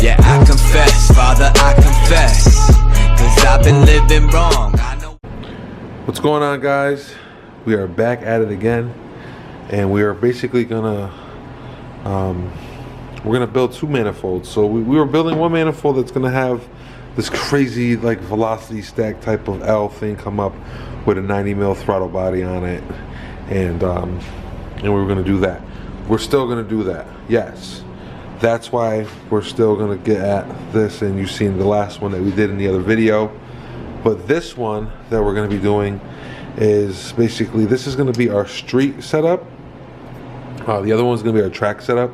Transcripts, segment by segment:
Yeah, I confess, Father, I confess, 'cause I've been living wrong. I know. What's going on, guys? We are back at it again, and we are basically gonna we're gonna build two manifolds. So we were building one manifold that's gonna have this crazy like velocity stack type of L thing come up with a 90 mil throttle body on it, and we were gonna do that. We're still gonna do that, yes. That's why we're still gonna get at this, and you've seen the last one that we did in the other video. But this one that we're gonna be doing is basically, this is gonna be our street setup. The other one's gonna be our track setup.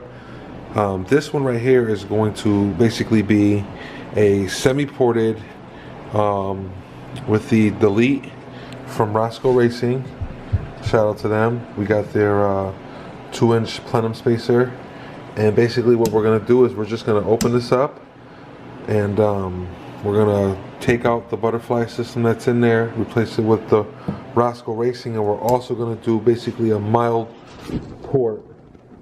This one right here is going to basically be a semi-ported with the Delete from Roscoe Racing. Shout out to them. We got their 2-inch plenum spacer, and basically what we're gonna do is we're just gonna open this up, and we're gonna take out the butterfly system that's in there, replace it with the Roscoe Racing, and we're also gonna do basically a mild port.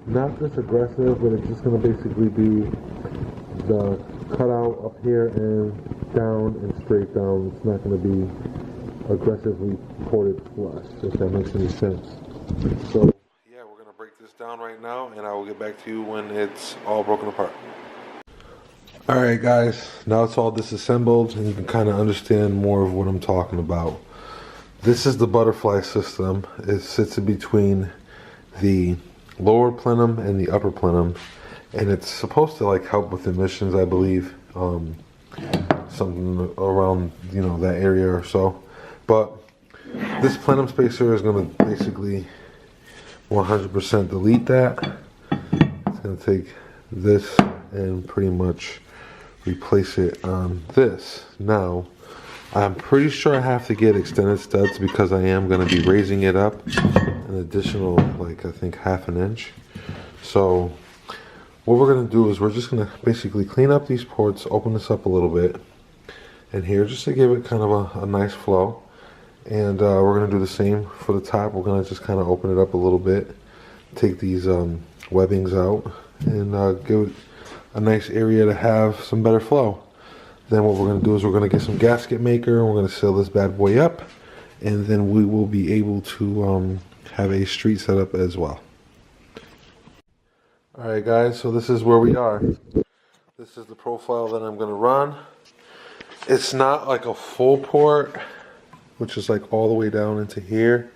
Not this aggressive, but it's just gonna basically be the cutout up here and down and straight down. It's not gonna be aggressively ported flush, if that makes any sense. So yeah, we're gonna break this down right now, and I will get back to you when it's all broken apart. Alright guys, now it's all disassembled and you can kind of understand more of what I'm talking about. This is the butterfly system. It sits in between the lower plenum and the upper plenum, and it's supposed to like help with emissions, I believe. Something around, you know, that area or so. But this plenum spacer is going to basically 100% delete that. It's going to take this and pretty much replace it on this. Now, I'm pretty sure I have to get extended studs because I am going to be raising it up an additional, like, I think ½ an inch. So what we're going to do is we're just going to basically clean up these ports, open this up a little bit, and here just to give it kind of a nice flow. And we're going to do the same for the top. We're going to just kind of open it up a little bit, take these webbings out, and give it a nice area to have some better flow. Then what we're going to do is we're going to get some gasket maker, and we're going to seal this bad boy up, and then we will be able to have a street setup as well. Alright guys, so this is where we are. This is the profile that I'm going to run. It's not like a full port, which is like all the way down into here,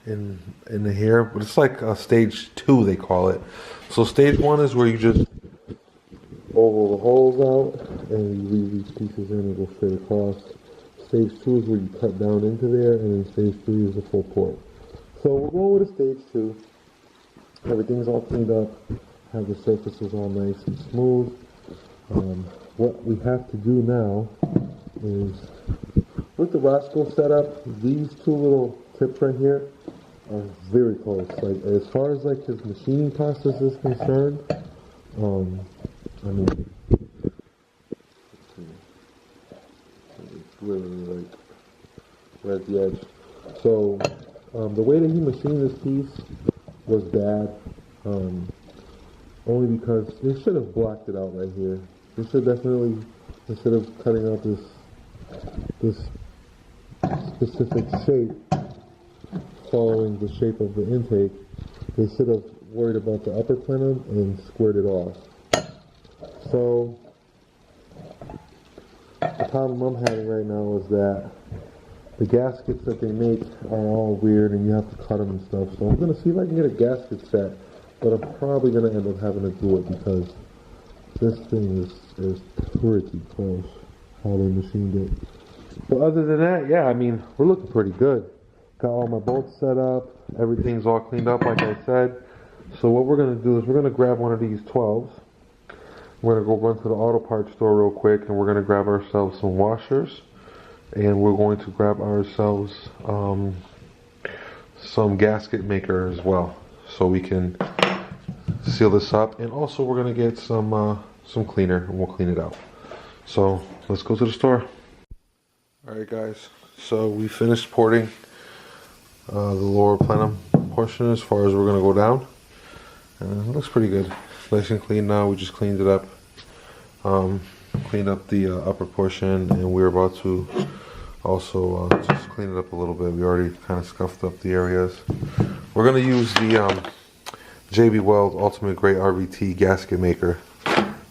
into here, but it's like a stage 2 they call it. So stage 1 is where you just oval the holes out and you leave these pieces in and go straight across. Stage 2 is where you cut down into there, and then stage 3 is the full port. So we'll go with a stage 2. Everything's all cleaned up, have the surfaces all nice and smooth. What we have to do now is, with the Roscoe setup, these two little tips right here are very close. Like, as far as like his machining process is concerned, I mean, it's literally like right at the edge. So the way that he machined this piece was bad, only because they should have blocked it out right here. They should definitely, instead of cutting out this specific shape, following the shape of the intake, they should have worried about the upper plenum and squared it off. So the problem I'm having right now is that the gaskets that they make are all weird and you have to cut them and stuff. So I'm going to see if I can get a gasket set, but I'm probably going to end up having to do it because this thing is pretty close how they machined it. But other than that, yeah, I mean, we're looking pretty good. Got all my bolts set up, everything's all cleaned up like I said. So what we're going to do is we're going to grab one of these 12s. We're going to go run to the auto parts store real quick, and we're going to grab ourselves some washers, and we're going to grab ourselves some gasket maker as well, so we can seal this up. And also we're going to get some cleaner, and we'll clean it out. So let's go to the store. Alright guys, so we finished porting the lower plenum portion as far as we're going to go down. It looks pretty good. Nice and clean now. We just cleaned it up Cleaned up the upper portion, and we're about to also just clean it up a little bit. We already kind of scuffed up the areas. We're going to use the JB Weld Ultimate Grade RVT gasket maker.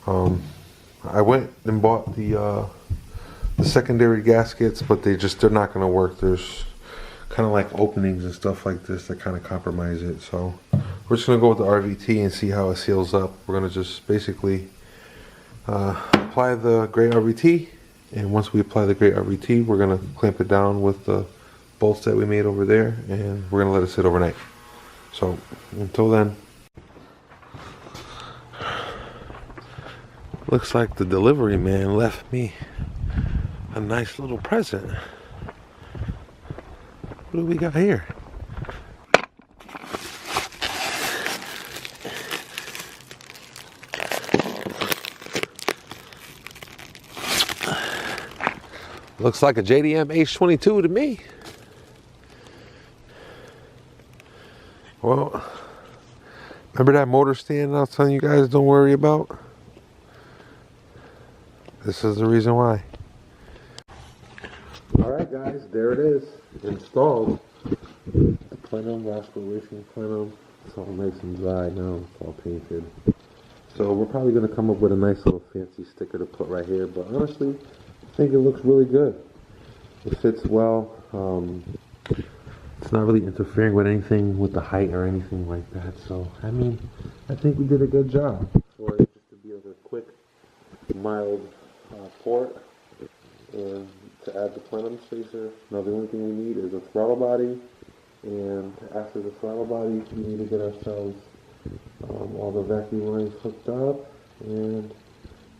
I went and bought the secondary gaskets, but they're not going to work. There's kind of like openings and stuff like this that kind of compromise it. So we're just going to go with the RVT and see how it seals up. We're going to just basically apply the gray RVT, and once we apply the gray RVT, we're going to clamp it down with the bolts that we made over there, and we're going to let it sit overnight. So until then, looks like the delivery man left me a nice little present. What do we got here? Looks like a JDM H22 to me. Well, remember that motor stand I was telling you guys don't worry about? This is the reason why. Alright guys, there it is. Installed. The plenum, Roscoe Racing plenum. It's all nice and dry now. It's all painted. So we're probably going to come up with a nice little fancy sticker to put right here. But honestly, I think it looks really good. It fits well. It's not really interfering with anything with the height or anything like that. So, I mean, I think we did a good job for it just to be like a quick, mild port and to add the plenum spacer. Now the only thing we need is a throttle body, and after the throttle body we need to get ourselves all the vacuum lines hooked up and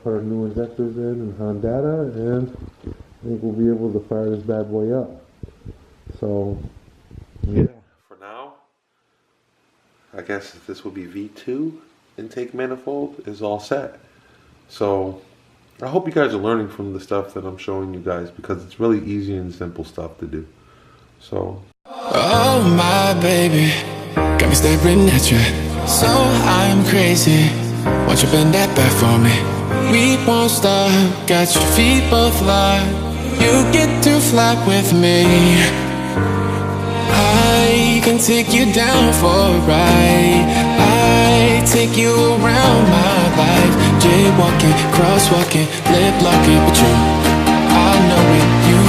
put our new injectors in and Honda, and I think we'll be able to fire this bad boy up. So yeah, for now I guess this will be V2 intake manifold is all set. So I hope you guys are learning from the stuff that I'm showing you guys, because it's really easy and simple stuff to do. So oh my baby, got me staring at you. So I'm crazy, won't you bend that back for me? We won't stop, got your feet both locked. You get to fly with me. I can take you down for a ride. I take you around my life. Jaywalking, crosswalking, lip locking, but you, I know it, you